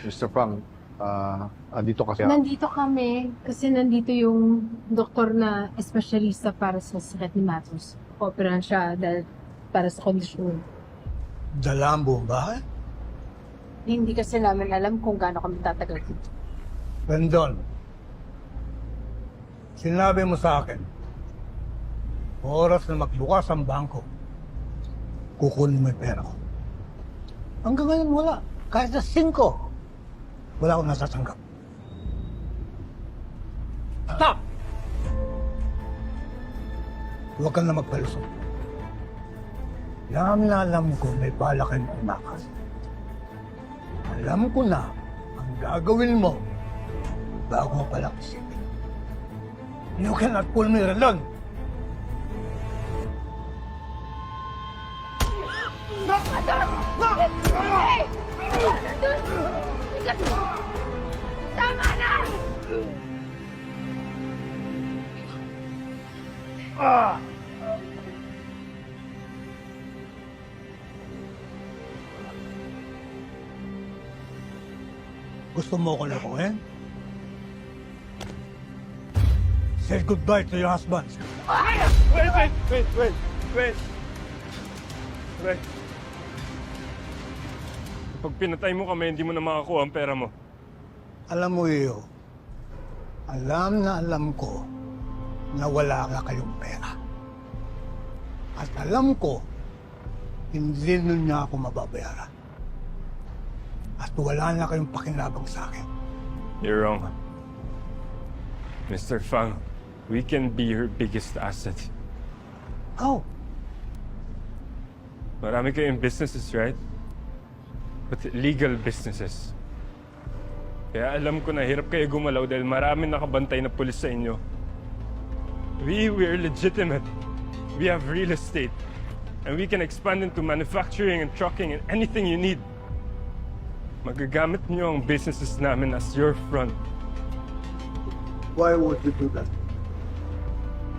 Mr. Frank, andito kasi Nandito kami kasi nandito yung doktor na espesyalista para sa sakit ni Matos. Operahan siya dahil para sa kondisyon. Dala ang buong bahay? Hindi kasi namin alam kung gaano kami tatagal dito. Rendon, sinabi mo sa akin, oras na magbukas ang bangko, kukunin mo yung pera ko. Hanggang ngayon wala. Kahit na 5, wala akong natatanggap. Stop! Huwag ka na magpalusot. Alam ko may bala kayong umakas. Alam ko na ang gagawin mo bago mo palang isipin. You cannot pull me, Rendon! Tama na! Gusto mo ko lokohin? Say goodbye to your husband. Wait. Pag pinatay mo kami, hindi mo na makakuha ang pera mo. Alam mo, Iyo, alam ko na wala ka kayong pera. At alam ko, hindi nun niya ako mababayaran. At wala na kayong pakinabang sa akin. You're wrong. Mr. Fang, we can be your biggest asset. How? Marami kayong businesses, right? But legal businesses. Kaya alam ko na hirap kayo gumalaw dahil marami nakabantay na pulis sa inyo. We're legitimate. We have real estate. And we can expand into manufacturing and trucking and anything you need. Magagamit niyo ang businesses namin as your front. Why would you do that?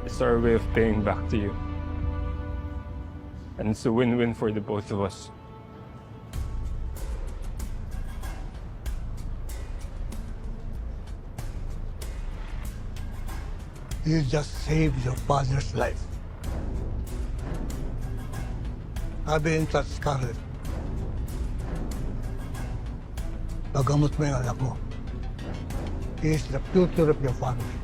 It's our way of paying back to you. And it's a win-win for the both of us. You just saved your father's life. Sabi in touch, Scarlett. Pagamot mo yung anak mo. He is the future of your family.